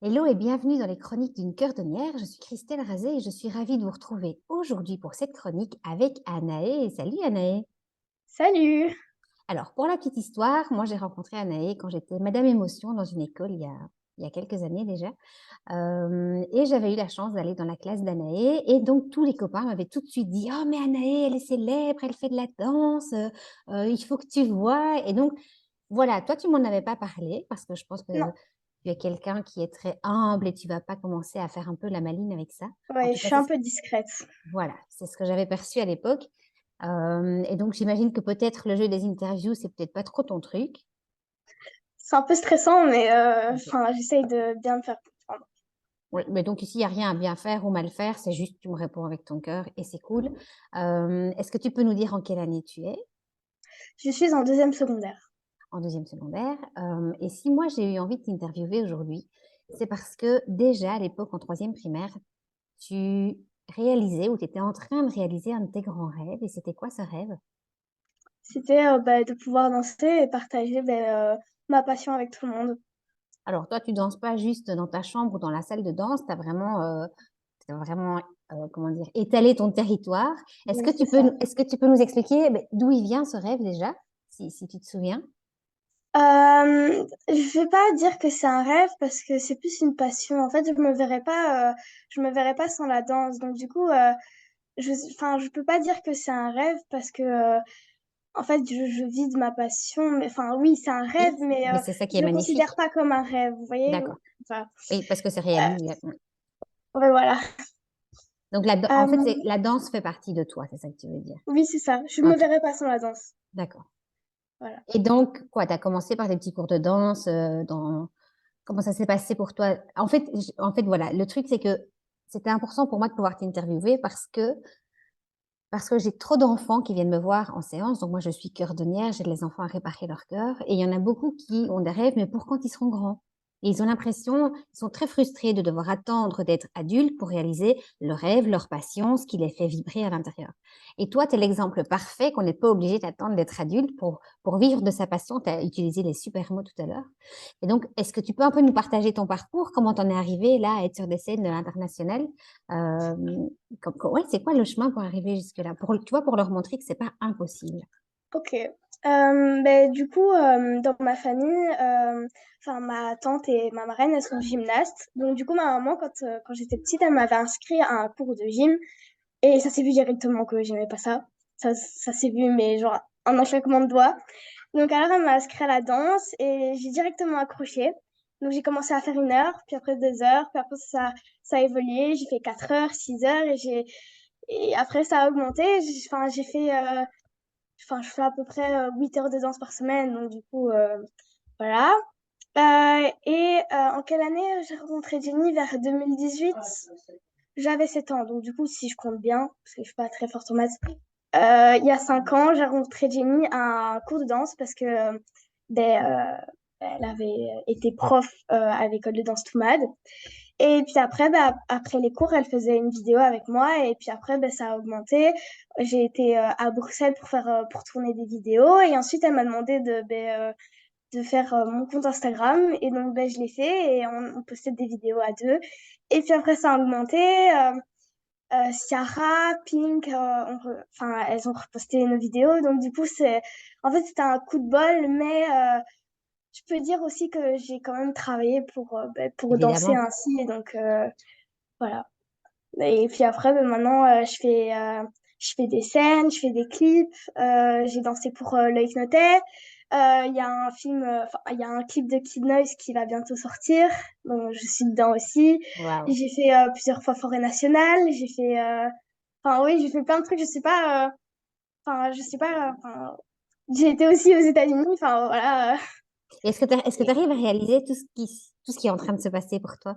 Hello et bienvenue dans les chroniques d'une cordonnière. Je suis Christelle Razé et je suis ravie de vous retrouver aujourd'hui pour cette chronique avec Anaë. Salut Anaë. Salut! Alors pour la petite histoire, moi j'ai rencontré Anaë quand j'étais Madame Émotion dans une école il y a quelques années déjà. Et j'avais eu la chance d'aller dans la classe d'Anaë et donc tous les copains m'avaient tout de suite dit: «Oh mais Anaë, elle est célèbre, elle fait de la danse, il faut que tu vois.» Et donc voilà, toi tu m'en avais pas parlé parce que je pense que Non, tu es quelqu'un qui est très humble et tu vas pas commencer à faire un peu la maline avec ça. En ouais, tout je cas, suis un peu discrète. voilà, c'est ce que j'avais perçu à l'époque. Et donc, j'imagine que peut-être le jeu des interviews, c'est peut-être pas trop ton truc. C'est un peu stressant, mais Ok. j'essaye de bien me faire comprendre. Oui, mais donc ici, il n'y a rien à bien faire ou mal faire, c'est juste tu me réponds avec ton cœur et c'est cool. Est-ce que tu peux nous dire en quelle année tu es? Je suis en deuxième secondaire. En deuxième secondaire. Et si moi, j'ai eu envie de t'interviewer aujourd'hui, c'est parce que déjà à l'époque, en troisième primaire, tu réalisais ou tu étais en train de réaliser un de tes grands rêves. Et c'était quoi ce rêve? C'était de pouvoir danser et partager ma passion avec tout le monde. Alors, toi, tu danses pas juste dans ta chambre ou dans la salle de danse, t'as vraiment comment dire, étalé ton territoire. Oui, c'est ça. Est-ce que tu peux nous expliquer d'où il vient ce rêve déjà, si tu te souviens? Je vais pas dire que c'est un rêve parce que c'est plus une passion. En fait, je me verrais pas sans la danse. Donc du coup, je peux pas dire que c'est un rêve parce que en fait, je vis de ma passion. Mais enfin, oui, c'est un rêve, Oui, mais mais c'est ça qui est je le considère magnifique. pas comme un rêve. Vous voyez? D'accord. Enfin, Oui, parce que c'est euh, réalisé. ouais, voilà. Donc, en fait, Euh, la danse fait partie de toi, c'est ça que tu veux dire. oui, c'est ça. Je me Ok, verrais pas sans la danse. d'accord. Voilà. Et donc, quoi, tu as commencé par des petits cours de danse Comment ça s'est passé pour toi? En fait, voilà, le truc, c'est que c'était important pour moi de pouvoir t'interviewer parce que j'ai trop d'enfants qui viennent me voir en séance. Donc, moi, je suis cordonnière, j'aide les enfants à réparer leur cœur. Et il y en a beaucoup qui ont des rêves, mais pour quand ils seront grands? Et ils ont l'impression, ils sont très frustrés de devoir attendre d'être adultes pour réaliser leurs rêves, leurs passions, ce qui les fait vibrer à l'intérieur. Et toi, tu es l'exemple parfait qu'on n'est pas obligé d'attendre d'être adulte pour vivre de sa passion. Tu as utilisé les super mots tout à l'heure. Et donc, est-ce que tu peux un peu nous partager ton parcours? Comment tu en es arrivé là à être sur des scènes internationales? Euh, ouais, c'est quoi le chemin pour arriver jusque-là? Tu vois, pour leur montrer que c'est pas impossible. Ok. Du coup, dans ma famille, ma tante et ma marraine, elles sont gymnastes. Donc, du coup, ma maman, quand j'étais petite, elle m'avait inscrit à un cours de gym. Et ça s'est vu directement que j'aimais pas ça. Ça s'est vu, mais genre en un claquement de doigts. Donc, alors, elle m'a inscrit à la danse et j'ai directement accroché. Donc, j'ai commencé à faire 1 heure, puis après 2 heures, puis après ça a évolué. J'ai fait 4 heures, 6 heures et après ça a augmenté. Je fais à peu près 8 heures de danse par semaine. Donc, du coup, voilà. En quelle année j'ai rencontré Jenny? Vers 2018. J'avais 7 ans. Donc, du coup, si je compte bien, parce que je suis pas très forte en maths, il y a 5 ans, j'ai rencontré Jenny à un cours de danse parce que ben, elle avait été prof à l'école de danse Toumad. Et puis après, après les cours, elle faisait une vidéo avec moi. Et puis après, ça a augmenté. J'ai été à Bruxelles pour tourner des vidéos. Et ensuite, elle m'a demandé de faire mon compte Instagram. Et donc, je l'ai fait et on postait des vidéos à deux. Et puis après, ça a augmenté. Ciara, Pink, elles ont reposté nos vidéos. Donc, du coup, en fait, c'était un coup de bol. Mais je peux dire aussi que j'ai quand même travaillé pour danser Évidemment. ainsi. Et donc, voilà. Et puis après, maintenant, je fais des scènes, je fais des clips. J'ai dansé pour Loïc Notet. Il y a un il y a un clip de Kid Noise qui va bientôt sortir. Donc, je suis dedans aussi. Waouh. J'ai fait plusieurs fois Forêt Nationale. Oui, j'ai fait plein de trucs. Je sais pas. J'ai été aussi aux États-Unis. Enfin, voilà. Et est-ce que tu arrives à réaliser tout ce qui est en train de se passer pour toi?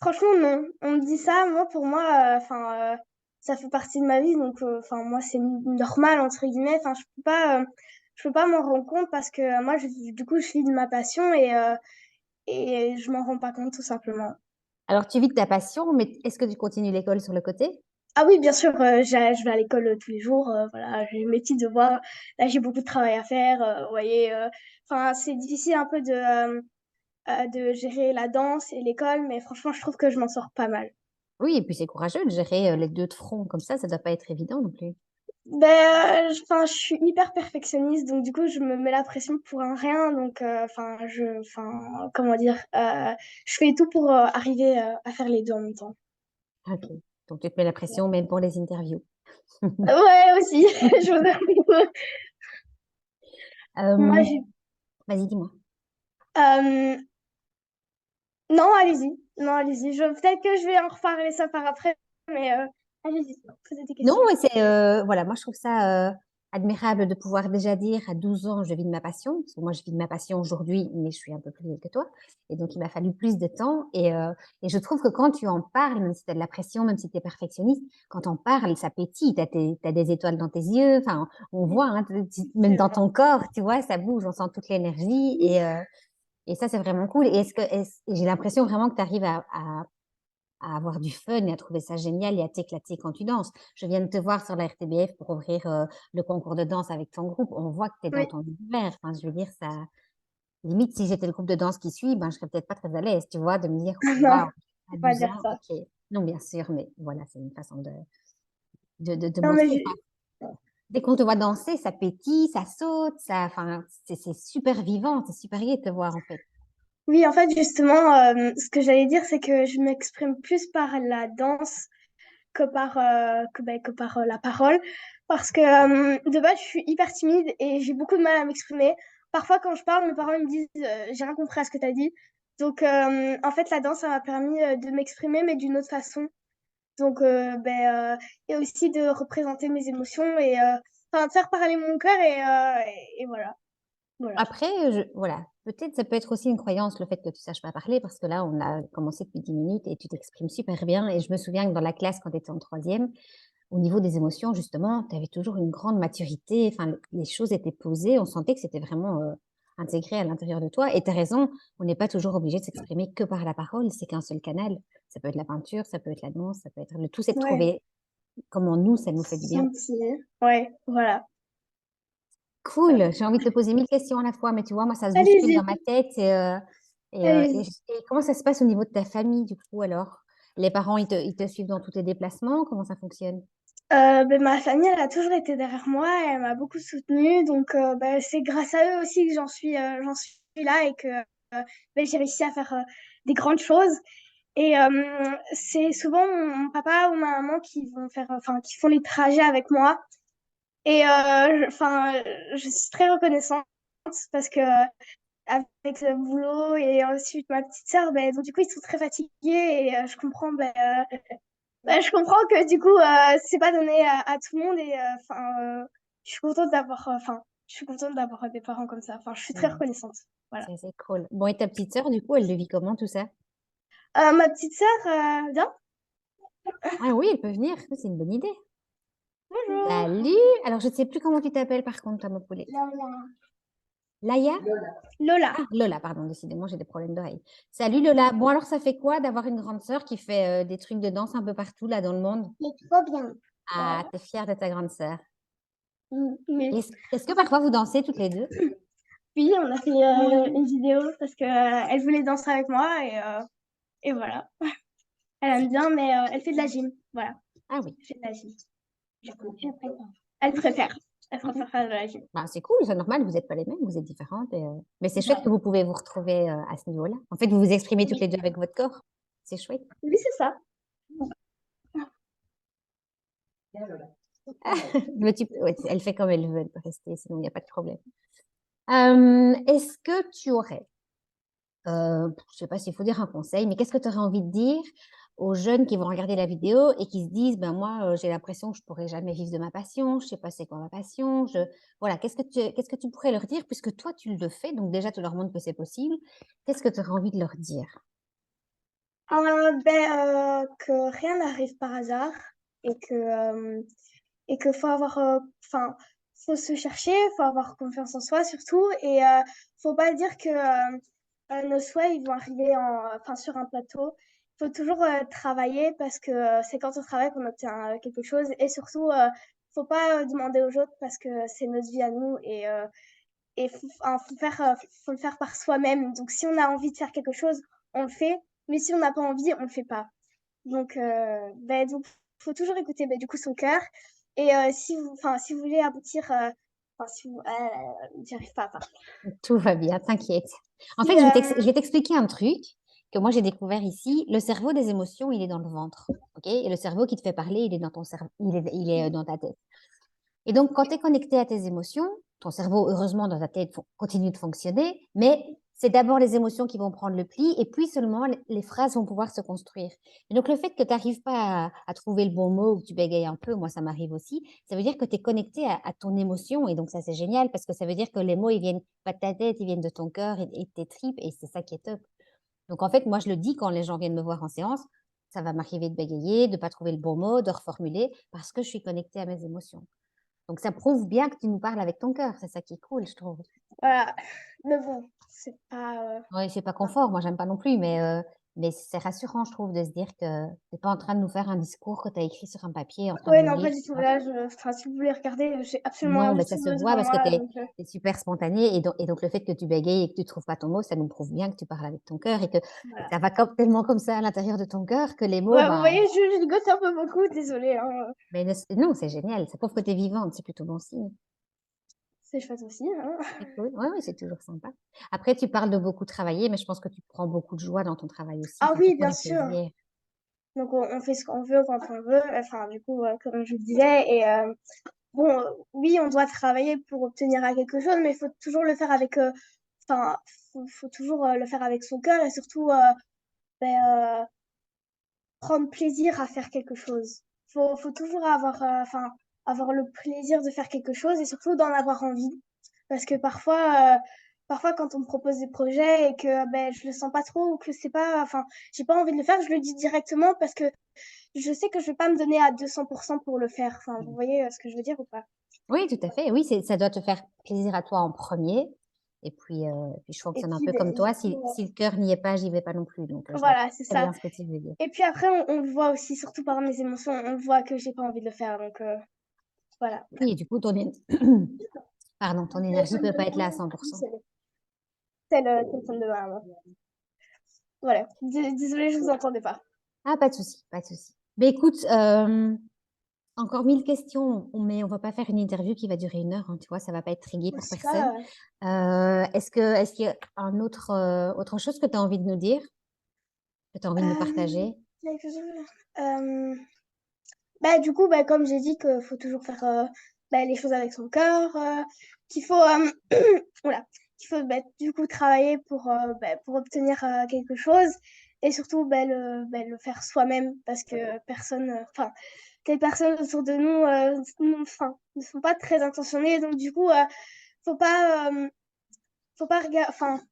Franchement, non. On me dit ça, pour moi, ça fait partie de ma vie, donc, moi, c'est normal, entre guillemets. Je peux pas m'en rendre compte parce que moi, du coup, je vis de ma passion et je m'en rends pas compte, tout simplement. Alors, tu vis de ta passion, mais est-ce que tu continues l'école sur le côté? Ah oui, bien sûr, je vais à l'école tous les jours, voilà, j'ai mes petits devoirs. Là, j'ai beaucoup de travail à faire, vous voyez. C'est difficile un peu de gérer la danse et l'école, mais franchement, je trouve que je m'en sors pas mal. Oui, et puis c'est courageux de gérer les deux de front comme ça doit pas être évident non plus. Enfin, je suis hyper perfectionniste, donc du coup, je me mets la pression pour un rien. Donc, comment dire, je fais tout pour arriver à faire les deux en même temps. Ok, donc tu te mets la pression même pour les interviews. Ouais, aussi, je vous avoue. Moi, Euh, j'ai... vas-y, dis-moi. euh, non, allez-y. Non, allez-y. Peut-être que je vais en reparler ça par après, mais allez-y, posez des Non, questions. mais c'est voilà, moi je trouve ça admirable de pouvoir déjà dire à 12 ans je vis de ma passion, parce que moi je vis de ma passion aujourd'hui, mais je suis un peu plus vieille que toi, et donc il m'a fallu plus de temps. Et je trouve que quand tu en parles, même si tu as de la pression, même si tu es perfectionniste, quand on parle, ça pétille, t'as des étoiles dans tes yeux, enfin on Oui, voit, hein, même c'est dans vrai. ton corps, tu vois, ça bouge, on sent toute l'énergie, et ça c'est vraiment cool. Et j'ai l'impression vraiment que tu arrives à avoir du fun et à trouver ça génial et à t'éclater quand tu danses. Je viens de te voir sur la RTBF pour ouvrir le concours de danse avec ton groupe. On voit que tu es dans Oui, ton univers. Enfin, je veux dire, ça, limite, si j'étais le groupe de danse qui suit, ben, je serais peut-être pas très à l'aise, tu vois, de me dire, non, waouh, à faut pas 12 dire ans, ça. ok. Non, bien sûr, mais voilà, c'est une façon de Non, mais montrer. Enfin, dès qu'on te voit danser, ça pétille, ça saute, ça, enfin, c'est super vivant, c'est super gai de te voir, en fait. oui, en fait, justement, ce que j'allais dire, c'est que je m'exprime plus par la danse que par la parole. Parce que de base, je suis hyper timide et j'ai beaucoup de mal à m'exprimer. Parfois, quand je parle, mes parents me disent j'ai rien compris à ce que tu as dit. Donc, en fait, la danse, ça m'a permis de m'exprimer, mais d'une autre façon. Donc, et aussi de représenter mes émotions et enfin, de faire parler mon cœur et voilà. Voilà. Après, voilà, peut-être ça peut être aussi une croyance, le fait que tu saches pas parler, parce que là, on a commencé depuis 10 minutes et tu t'exprimes super bien. Et je me souviens que dans la classe, quand tu étais en troisième, au niveau des émotions, justement, tu avais toujours une grande maturité. Enfin, les choses étaient posées. On sentait que c'était vraiment intégré à l'intérieur de toi. Et tu as raison, on n'est pas toujours obligé de s'exprimer que par la parole. C'est qu'un seul canal. Ça peut être la peinture, ça peut être la danse, ça peut être le tout, c'est de Ouais, trouver comment nous, ça nous fait du bien. sentir. Ouais, voilà. Cool, j'ai envie de te poser 1000 questions à la fois, mais tu vois, moi, ça se bouscule dans Allez-y, ma tête. allez-y. Et comment ça se passe au niveau de ta famille, du coup, alors? Les parents, ils te suivent dans tous tes déplacements? Comment ça fonctionne? Ma famille, elle a toujours été derrière moi, elle m'a beaucoup soutenue, donc c'est grâce à eux aussi que j'en suis là et que j'ai réussi à faire des grandes choses. Et c'est souvent mon papa ou ma maman qui vont faire, enfin, qui font les trajets avec moi. Et je suis très reconnaissante parce que avec le boulot et ensuite ma petite sœur, donc, du coup, ils sont très fatigués et je comprends que du coup, c'est pas donné à tout le monde et je suis contente je suis contente d'avoir des parents comme ça. Enfin, je suis très Hmm, reconnaissante. Voilà. c'est cool. Bon, et ta petite sœur, du coup, elle le vit comment, tout ça? Ma petite sœur, viens. Ah oui, elle peut venir, c'est une bonne idée. Bonjour. Salut! Alors, je ne sais plus comment tu t'appelles, par contre, toi, ma poulette. Lola. Laïa? Lola. Ah, Lola, pardon, décidément, j'ai des problèmes d'oreille. Salut, Lola. Bon, alors, ça fait quoi d'avoir une grande sœur qui fait des trucs de danse un peu partout, là, dans le monde? C'est trop bien. Ah, t'es fière de ta grande sœur. Mais Est-ce que parfois vous dansez toutes les deux? puis, on a fait une vidéo parce que elle voulait danser avec moi et voilà. Elle aime bien, mais elle fait de la gym. Voilà, Ah oui, elle fait de la gym. Du coup, elle préfère. Elle préfère faire de la gym. bah, c'est cool, c'est normal, vous n'êtes pas les mêmes, vous êtes différentes. Mais c'est chouette Voilà. que vous pouvez vous retrouver à ce niveau-là. En fait, vous vous exprimez toutes Oui, les deux avec votre corps. C'est chouette. oui, c'est ça. Ouais, elle fait comme elle veut, elle peut rester, sinon il n'y a pas de problème. Est-ce que tu aurais, je ne sais pas s'il faut dire un conseil, mais qu'est-ce que tu aurais envie de dire aux jeunes qui vont regarder la vidéo et qui se disent, ben moi, j'ai l'impression que je pourrais jamais vivre de ma passion, je sais pas c'est quoi ma passion, voilà, qu'est-ce que tu pourrais leur dire puisque toi tu le fais, donc déjà tu leur montres que c'est possible. Qu'est-ce que tu aurais envie de leur dire? Que rien n'arrive par hasard et que faut avoir, faut se chercher, faut avoir confiance en soi surtout et faut pas dire que nos souhaits ils vont arriver sur un plateau. Il faut toujours travailler parce que c'est quand on travaille qu'on obtient quelque chose et surtout faut pas demander aux autres parce que c'est notre vie à nous et faut le faire par soi-même. Donc, si on a envie de faire quelque chose, on le fait. Mais si on n'a pas envie, on le fait pas. Donc, faut toujours écouter du coup son cœur. Et si vous voulez aboutir, si vous, j'y arrive pas. Tout va bien, t'inquiète. En fait, Si, je vais t'expliquer un truc que moi j'ai découvert ici. Le cerveau des émotions, il est dans le ventre, ok? Et le cerveau qui te fait parler, il est dans ton cerveau, il est dans ta tête. Et donc, quand tu es connecté à tes émotions, ton cerveau, heureusement, dans ta tête, continue de fonctionner, mais c'est d'abord les émotions qui vont prendre le pli et puis seulement les phrases vont pouvoir se construire. Et donc, le fait que tu n'arrives pas à trouver le bon mot ou que tu bégayes un peu, moi, ça m'arrive aussi, ça veut dire que tu es connecté à ton émotion. Et donc, ça, c'est génial parce que ça veut dire que les mots, ils viennent pas de ta tête, ils viennent de ton cœur et de tes tripes et c'est ça qui est top. Donc, en fait, moi, je le dis quand les gens viennent me voir en séance, ça va m'arriver de bégayer, de ne pas trouver le bon mot, de reformuler parce que je suis connectée à mes émotions. Donc, ça prouve bien que tu nous parles avec ton cœur. C'est ça qui est cool, je trouve. voilà. Mais bon, c'est pas. Oui, c'est pas confort. Moi, j'aime pas non plus, mais c'est rassurant, je trouve, de se dire que tu n'es pas en train de nous faire un discours que tu as écrit sur un papier, en train de Ouais, nous non, lire. pas du Tu tout. vois. Là, si vous voulez regarder, j'ai absolument Non, rien mais du ça tout se voit devant parce que moi. tu Donc, es super spontané. Et donc, le fait que tu bégayes et que tu trouves pas ton mot, ça nous prouve bien que tu parles avec ton cœur et que voilà. ça va tellement comme ça à l'intérieur de ton cœur que les mots, Ouais, vous ben, voyez, je ligote un peu beaucoup, désolée. mais non, c'est génial. Ça prouve que tu es vivante. C'est plutôt bon signe. C'est chouette aussi. C'est cool. Oui, oui, c'est toujours sympa. Après, tu parles de beaucoup travailler, mais je pense que tu prends beaucoup de joie dans ton travail aussi. Ah Enfin, tu oui, prends bien du sûr. plaisir. Donc, on fait ce qu'on veut quand on veut. Enfin, du coup, comme je vous disais. Et bon, oui, on doit travailler pour obtenir quelque chose, mais il faut toujours le faire avec. Enfin, faut toujours le faire avec son cœur et surtout ben, prendre plaisir à faire quelque chose. Faut toujours avoir le plaisir de faire quelque chose et surtout d'en avoir envie. Parce que parfois quand on me propose des projets et que je le sens pas trop ou que c'est pas, j'ai pas envie de le faire, je le dis directement parce que je sais que je vais pas me donner à 200% pour le faire. Enfin, vous voyez ce que je veux dire ou pas? Oui, tout à fait. Oui, ça doit te faire plaisir à toi en premier. Et puis je Et fonctionne un puis, peu comme du toi. coup, Si le cœur n'y est pas, j'y vais pas non plus. Donc, je vois voilà, c'est très ça. bien ce que tu veux dire. Et puis après, on le voit aussi, surtout par mes émotions, on le voit que j'ai pas envie de le faire. Donc, voilà. Oui, et du coup, pardon, ton énergie peut pas être là à 100%. C'est le son de ma maman. Voilà. Désolée, je vous entendais pas. Ah, pas de souci, pas de souci. Mais écoute, encore 1000 questions, mais on va pas faire une interview qui va durer 1 heure, hein, tu vois, ça va pas être très gai Je pour sais personne. pas. Est-ce qu'il y a autre chose que tu as envie de nous dire, que tu as envie de nous partager? Quelque chose. Euh, du coup, comme j'ai dit qu'il faut toujours faire les choses avec son cœur, qu'il faut, voilà, qu'il faut du coup travailler pour obtenir quelque chose et surtout le faire soi-même parce que les personnes autour de nous ne sont pas très intentionnées. Donc, du coup, faut pas, regarder,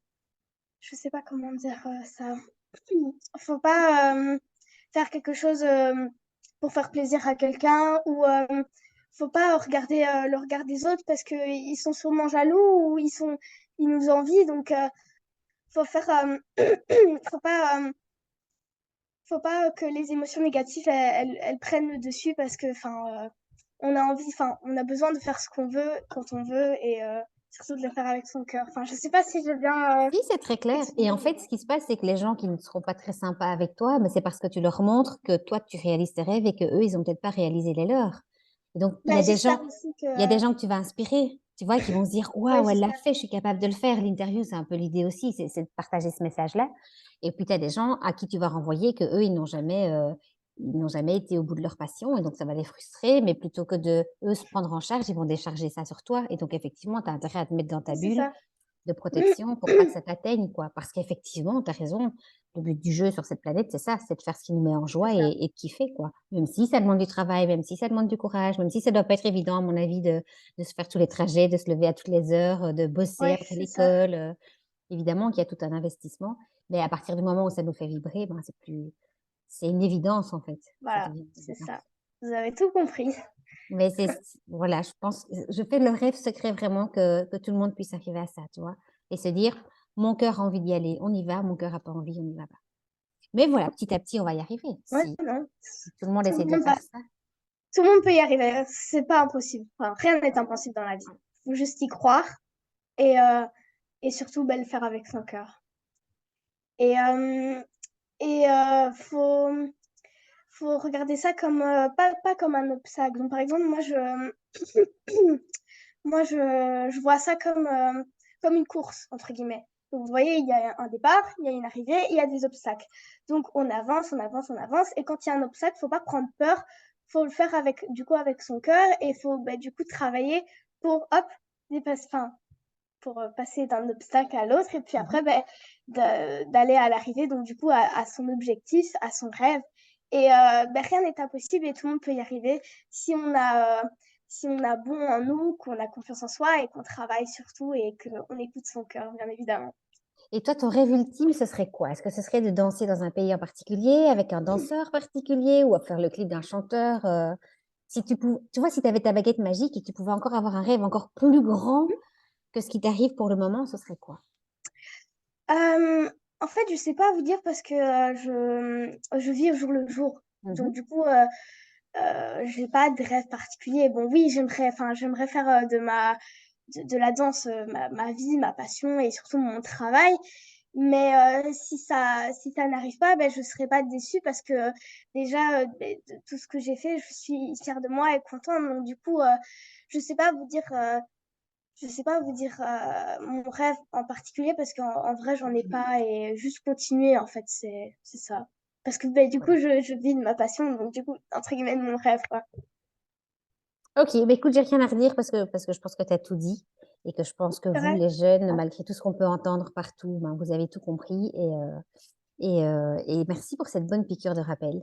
je sais pas comment dire ça. Faut pas faire quelque chose pour faire plaisir à quelqu'un ou faut pas regarder le regard des autres parce que ils sont sûrement jaloux ou ils nous envient. Donc faut faire faut pas que les émotions négatives elles prennent le dessus parce que on a envie, on a besoin de faire ce qu'on veut quand on veut et surtout de le faire avec son cœur. Je sais pas si je viens Si, c'est très clair. Et en fait, ce qui se passe, c'est que les gens qui ne seront pas très sympas avec toi, mais c'est parce que tu leur montres que toi, tu réalises tes rêves et qu'eux, ils n'ont peut-être pas réalisé les leurs. Et donc, j'espère aussi que il y a des gens que tu vas inspirer, tu vois, qui vont se dire, ouais, waouh, elle l'a j'espère. fait, je suis capable de le faire. L'interview, c'est un peu l'idée aussi, c'est de partager ce message-là. Et puis, tu as des gens à qui tu vas renvoyer que eux, ils n'ont jamais été au bout de leur passion. Et donc, ça va les frustrer. Mais plutôt que de eux se prendre en charge, ils vont décharger ça sur toi. Et donc, effectivement, tu as intérêt à te mettre dans ta Oui, c'est bulle ça. de protection pour pas que ça t'atteigne, quoi. Parce qu'effectivement, tu as raison, le but du jeu sur cette planète, c'est ça, c'est de faire ce qui nous met en C'est joie ça. et de kiffer, quoi. Même si ça demande du travail, même si ça demande du courage, même si ça doit pas être évident, à mon avis, de se faire tous les trajets, de se lever à toutes les heures, de bosser Ouais, après c'est ça. l'école. Évidemment qu'il y a tout un investissement, mais à partir du moment où ça nous fait vibrer, ben, c'est une évidence, en fait. Ça Voilà, devient une c'est évidence. ça. Vous avez tout compris. Mais voilà, je fais le rêve secret vraiment que tout le monde puisse arriver à ça, tu vois, et se dire, mon cœur a envie d'y aller, on y va, mon cœur n'a pas envie, on n'y va pas. Mais voilà, petit à petit, on va y arriver. Ouais, Si non. tout le monde Tout le essaie de monde, faire ça. tout le monde peut y arriver. C'est pas impossible. Rien n'est impossible dans la vie. Faut juste y croire et, euh, et surtout le faire avec son cœur. Et, faut regarder ça comme, pas comme un obstacle. Donc, par exemple, je vois ça comme une course, entre guillemets. Donc, vous voyez, il y a un départ, il y a une arrivée, il y a des obstacles. Donc, on avance, on avance, on avance. Et quand il y a un obstacle, il ne faut pas prendre peur. Il faut le faire avec son cœur et il faut du coup travailler pour, hop, dépasser, enfin, pour passer d'un obstacle à l'autre et puis après d'aller à l'arrivée, donc du coup à son objectif, à son rêve. Et rien n'est impossible et tout le monde peut y arriver si on a bon en nous, qu'on a confiance en soi et qu'on travaille surtout et qu'on écoute son cœur, bien évidemment. Et toi, ton rêve ultime, ce serait quoi? Est-ce que ce serait de danser dans un pays en particulier, avec un danseur particulier, ou à faire le clip d'un chanteur? Si tu vois, si tu avais ta baguette magique et que tu pouvais encore avoir un rêve encore plus grand que ce qui t'arrive pour le moment, ce serait quoi? En fait, je sais pas vous dire parce que je vis au jour le jour. Donc, Mhm. du coup, j'ai pas de rêve particulier. Bon, oui, j'aimerais faire de la danse ma vie, ma passion et surtout mon travail. Mais si ça n'arrive pas, ben, je serai pas déçue parce que déjà, de tout ce que j'ai fait, je suis fière de moi et contente. Donc, du coup, je sais pas vous dire. Je sais pas vous dire mon rêve en particulier parce qu'en vrai, j'en ai pas et juste continuer, en fait, c'est ça. Parce que ben, du coup, je vis de ma passion, donc du coup, entre guillemets, de mon rêve, quoi. Ok, bah écoute, j'ai rien à redire parce que je pense que tu as tout dit et que je pense que C'est vous, vrai? les jeunes, malgré tout ce qu'on peut entendre partout, ben, vous avez tout compris et merci pour cette bonne piqûre de rappel.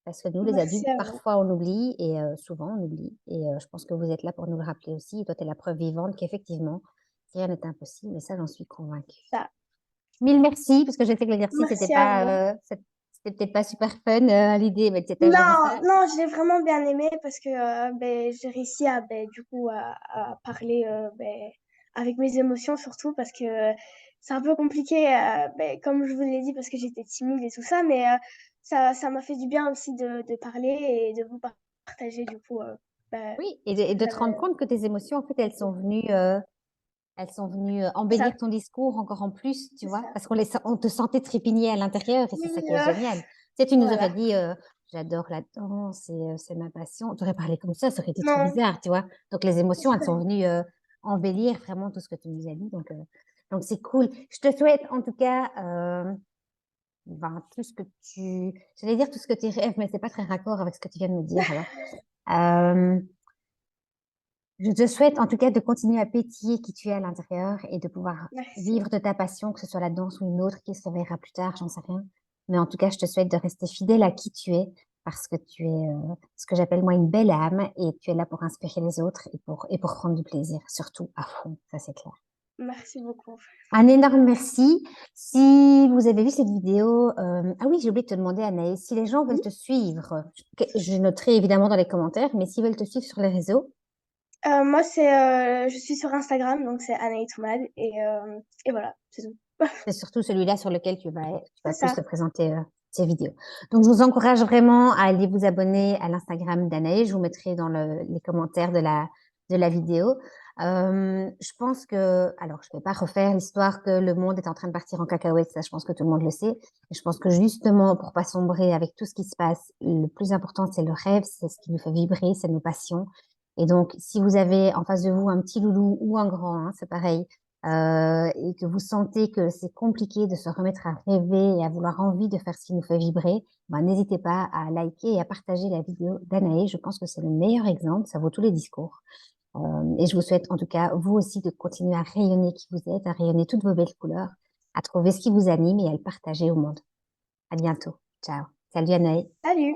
Parce que nous, les Merci adultes, à vous. parfois on oublie et souvent on oublie. Et je pense que vous êtes là pour nous le rappeler aussi. Et toi, tu es la preuve vivante qu'effectivement, rien n'est impossible. Et ça, j'en suis convaincue. Ça. Mille merci, parce que je sais que l'exercice, Merci à vous. c'était peut-être pas super fun à l'idée, mais j'aime ça. Non, non, j'ai vraiment bien aimé parce que j'ai réussi du coup, à parler avec mes émotions surtout parce que c'est un peu compliqué, comme je vous l'ai dit, parce que j'étais timide et tout ça, mais ça m'a fait du bien aussi de parler et de vous partager du coup ben, Oui, ce et que de te rendre j'avais. compte que tes émotions, en fait, elles sont venues C'est ça, embellir ton discours encore en plus, tu c'est vois, ça. parce on te sentait trépigner à l'intérieur et c'est Oui, ça qui est génial. Tu sais, tu nous aurais voilà. dit, j'adore la danse et c'est ma passion. Tu aurais parlé comme ça aurait été trop Non, bizarre, tu vois. Donc, les émotions, elles c'est sont venues embellir vraiment tout ce que tu nous as dit. Donc c'est cool. Je te souhaite en tout cas ben, tout ce que j'allais dire tout ce que tu rêves, mais c'est pas très raccord avec ce que tu viens de me dire. Alors, Euh, je te souhaite en tout cas de continuer à pétiller qui tu es à l'intérieur et de pouvoir merci. vivre de ta passion, que ce soit la danse ou une autre qui se réveillera plus tard, j'en sais rien. Mais en tout cas, je te souhaite de rester fidèle à qui tu es parce que tu es ce que j'appelle moi une belle âme et tu es là pour inspirer les autres et pour prendre du plaisir, surtout à fond, ça c'est clair. Merci beaucoup. Un énorme merci. Si vous avez vu cette vidéo, ah oui, j'ai oublié de te demander, Anaïs, si les gens veulent te suivre, je noterai évidemment dans les commentaires, mais s'ils veulent te suivre sur les réseaux, Moi, je suis sur Instagram, donc c'est Anaïs Toumad, et voilà, c'est tout. c'est surtout celui-là sur lequel tu C'est vas plus ça. te présenter tes vidéos. Donc, je vous encourage vraiment à aller vous abonner à l'Instagram d'Anaïs. Je vous mettrai dans les commentaires de la vidéo. Je pense que, alors, je ne vais pas refaire l'histoire que le monde est en train de partir en cacahuète, ça, je pense que tout le monde le sait. Et je pense que justement, pour pas sombrer avec tout ce qui se passe, le plus important, c'est le rêve, c'est ce qui nous fait vibrer, c'est nos passions. Et donc, si vous avez en face de vous un petit loulou ou un grand, hein, c'est pareil, et que vous sentez que c'est compliqué de se remettre à rêver et à vouloir envie de faire ce qui nous fait vibrer, ben, n'hésitez pas à liker et à partager la vidéo d'Anaë. Je pense que c'est le meilleur exemple, ça vaut tous les discours. Et je vous souhaite en tout cas, vous aussi, de continuer à rayonner qui vous êtes, à rayonner toutes vos belles couleurs, à trouver ce qui vous anime et à le partager au monde. À bientôt. Ciao. Salut Anaë. Salut!